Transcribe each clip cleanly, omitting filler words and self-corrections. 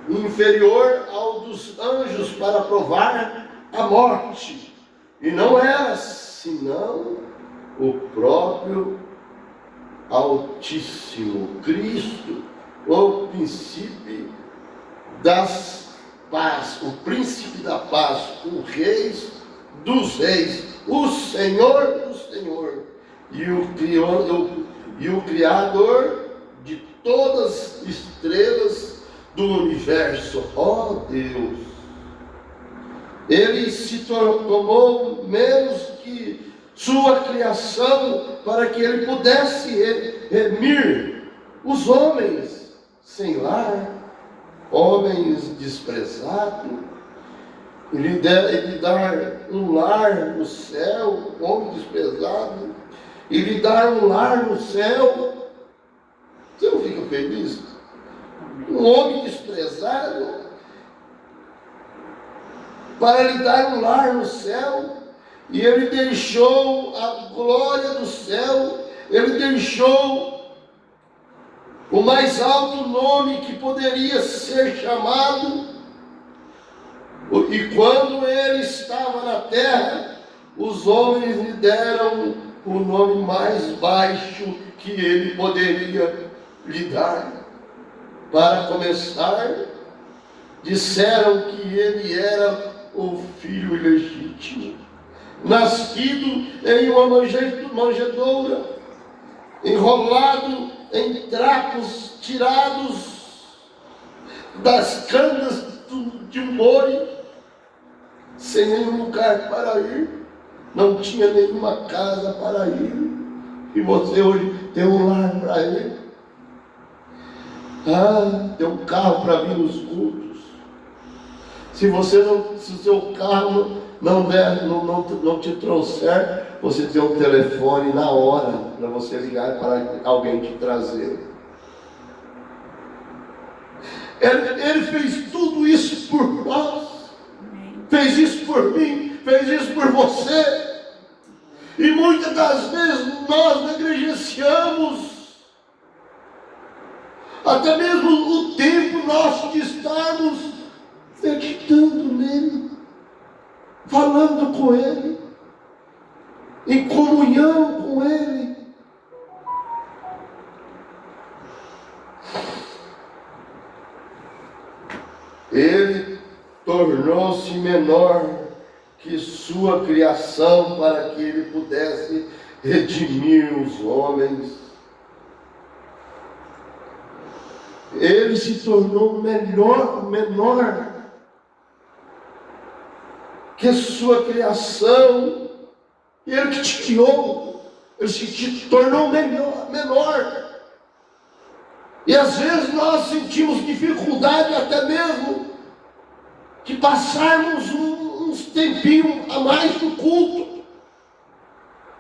inferior ao dos anjos para provar a morte. E não era senão o próprio Altíssimo, Cristo, o princípio das paz, o príncipe da paz, o rei dos reis, o Senhor do Senhor, e o Criador de todas as estrelas do universo. Ó Deus! Ele se tomou menos que sua criação para que ele pudesse remir os homens sem lar, homens desprezados. Ele dar um lar no céu, homem desprezado, e lhe dar um lar no céu. Você não fica feliz? Um homem desprezado, para lhe dar um lar no céu, e ele deixou a glória do céu, ele deixou o mais alto nome que poderia ser chamado. E quando ele estava na terra, os homens lhe deram o nome mais baixo que ele poderia lhe dar. Para começar, disseram que ele era o filho ilegítimo, nascido em uma manjedoura, enrolado em trapos tirados das canas de um boi, sem nenhum lugar para ir, não tinha nenhuma casa para ir, e você hoje tem um lar para ir, tem um carro para vir nos cultos. Se o seu carro não te trouxer, você tem um telefone na hora para você ligar para alguém te trazer. Ele fez tudo isso por nós, fez isso por mim, fez isso por você. E muitas das vezes nós negligenciamos até mesmo o tempo nosso de estarmos meditando nele, falando com ele, em comunhão com ele. Ele tornou-se menor que sua criação para que ele pudesse redimir os homens. Ele se tornou menor que sua criação. Ele que te criou, ele se tornou menor. E às vezes nós sentimos dificuldade até mesmo de passarmos uns tempinhos a mais no culto.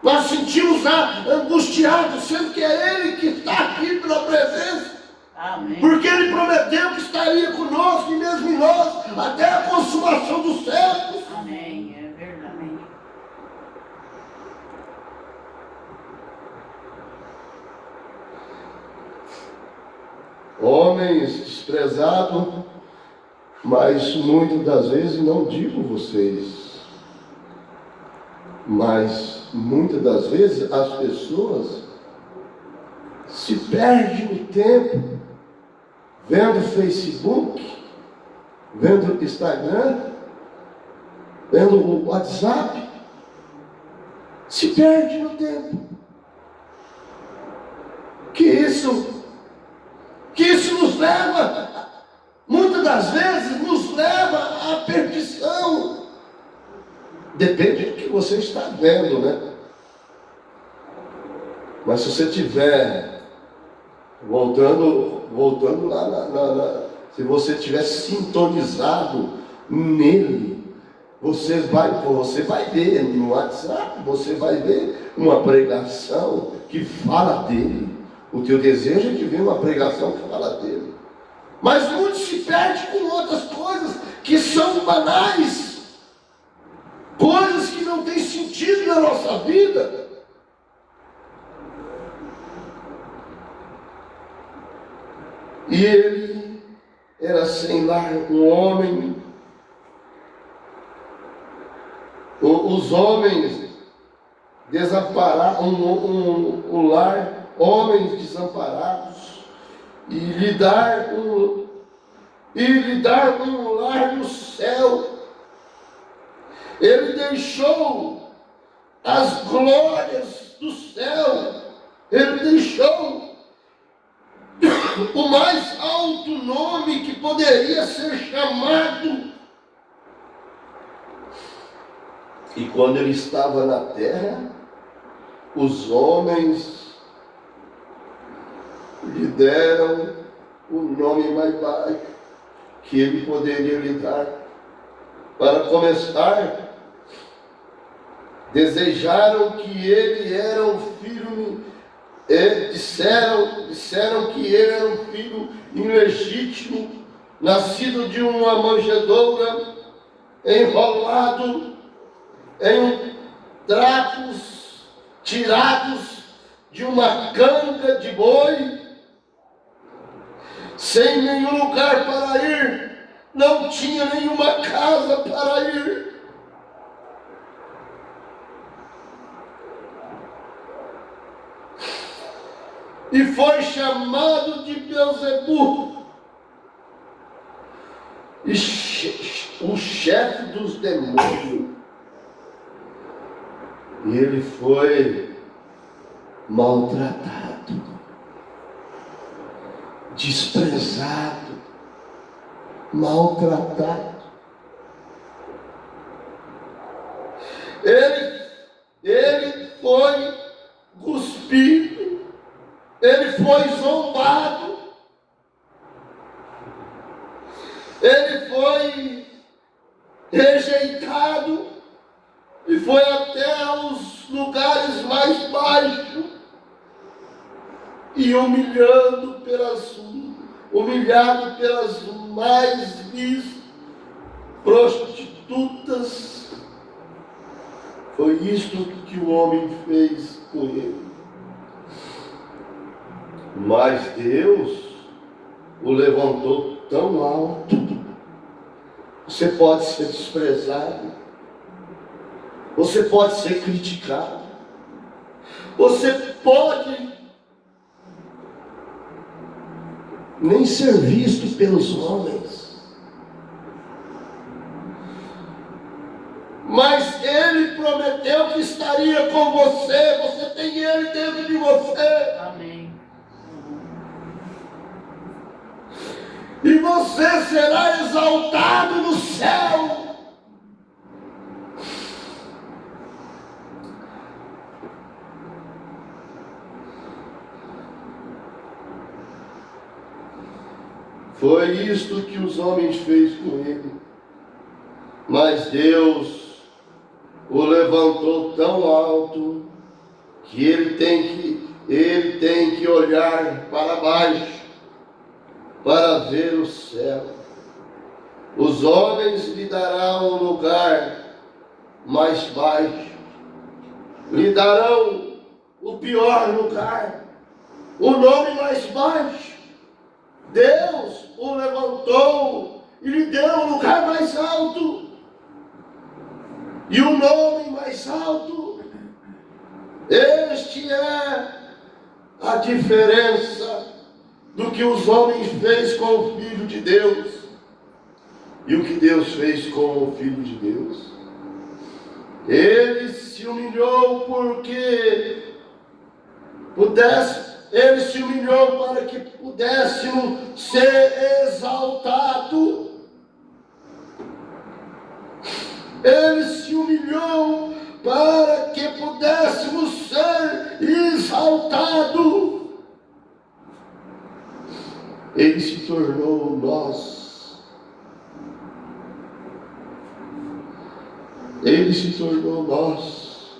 Nós sentimos angustiados, sendo que é Ele que está aqui pela presença. Amém. Porque Ele prometeu que estaria conosco e mesmo em nós até a consumação dos séculos. Amém, é verdade. Homens desprezados, mas muitas das vezes, não digo vocês, mas muitas das vezes as pessoas se perdem no tempo, vendo Facebook, vendo Instagram, vendo o WhatsApp, se perde no tempo. Que isso nos leva, muitas das vezes, nos leva à perdição. Depende do que você está vendo, né? Mas se você estiver voltando lá, se você estiver sintonizado nele, você vai ver no WhatsApp, você vai ver uma pregação que fala dele. O teu desejo é de ver uma pregação que fala dele. Mas muitos se perdem com outras coisas que são banais, coisas que não têm sentido na nossa vida. E ele era sem lar, um homem. Os homens desamparados, um lar, homens desamparados, e lhe dar um lar no céu. Ele deixou as glórias do céu, ele deixou o mais alto nome que poderia ser chamado. E quando ele estava na terra, os homens lhe deram o nome mais baixo que ele poderia lhe dar. Para começar, desejaram que ele era um filho, disseram que ele era um filho ilegítimo, nascido de uma manjedoura, enrolado em trapos tirados de uma canga de boi, sem nenhum lugar para ir, não tinha nenhuma casa para ir. E foi chamado de Beelzebu, o chefe dos demônios. E ele foi maltratado, desprezado, maltratado. Ele foi cuspido, ele foi zombado, ele foi rejeitado e foi até os lugares mais baixos e humilhado pelas mais vis prostitutas. Foi isto que o homem fez com ele. Mas Deus o levantou tão alto. Você pode ser desprezado, você pode ser criticado, você pode nem ser visto pelos homens, mas Ele prometeu que estaria com você. Você tem Ele dentro de você. Amém. E você será exaltado no céu. Foi isto que os homens fez com ele. Mas Deus o levantou tão alto que ele tem que olhar para baixo para ver o céu. Os homens lhe darão um lugar mais baixo, lhe darão o pior lugar, o nome mais baixo. Deus o levantou e lhe deu um lugar mais alto, e o nome mais alto. Este é a diferença do que os homens fez com o Filho de Deus e o que Deus fez com o Filho de Deus. Ele se humilhou ele se humilhou para que pudéssemos ser exaltados. Ele se humilhou para que pudéssemos ser exaltados. Ele se tornou nós. Ele se tornou nós.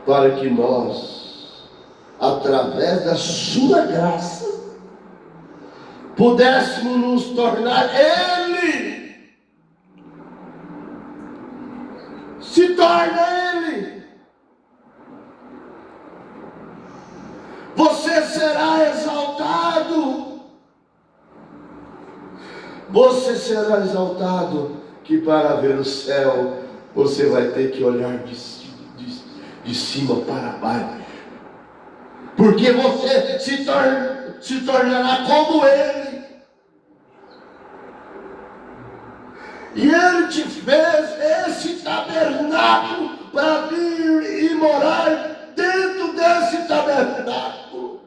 Para que nós, através da sua graça, pudéssemos nos tornar Ele. Se torna Ele. Você será exaltado. Você será exaltado, que para ver o céu, você vai ter que olhar de cima para baixo. Porque você se tornará como Ele. E Ele te fez esse tabernáculo para vir e morar dentro desse tabernáculo.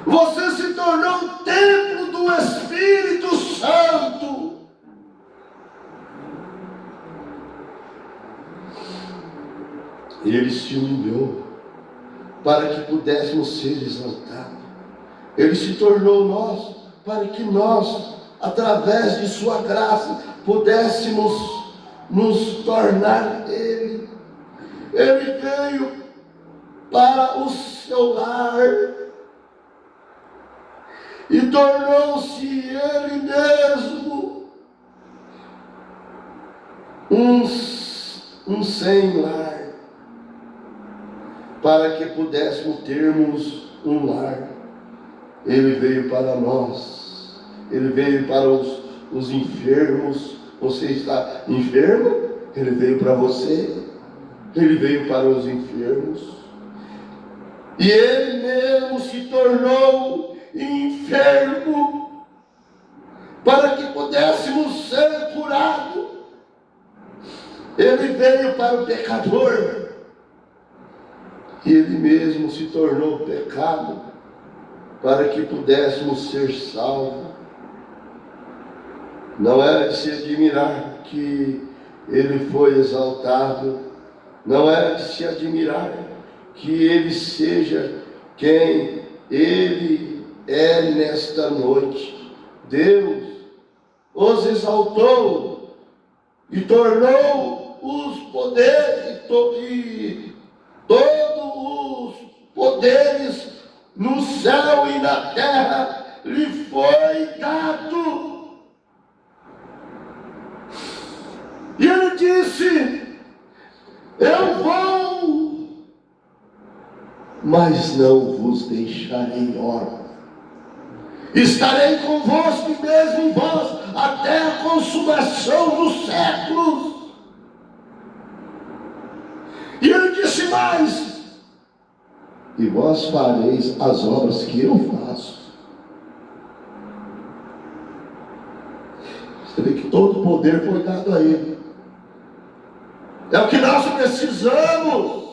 Você se tornou o templo do Espírito Santo. Ele se humilhou para que pudéssemos ser exaltados. Ele se tornou nós para que nós, através de sua graça, pudéssemos nos tornar Ele. Ele veio para o seu lar e tornou-se Ele mesmo um sem lar, para que pudéssemos termos um lar. Ele veio para nós, Ele veio para os enfermos. Você está enfermo? Ele veio para você. Ele veio para os enfermos. E Ele mesmo se tornou enfermo para que pudéssemos ser curados. Ele veio para o pecador. E Ele mesmo se tornou pecado para que pudéssemos ser salvos. Não é de se admirar que Ele foi exaltado. Não é de se admirar que Ele seja quem Ele é nesta noite. Deus os exaltou e tornou os poderes e todos os poderes no céu e na terra lhe foi dado. E Ele disse: eu vou, mas não vos deixarei órfãos. Estarei convosco mesmo em vós até a consumação dos séculos. E Ele disse mais: e vós fareis as obras que eu faço. Você vê que todo o poder foi dado a Ele. É o que nós precisamos.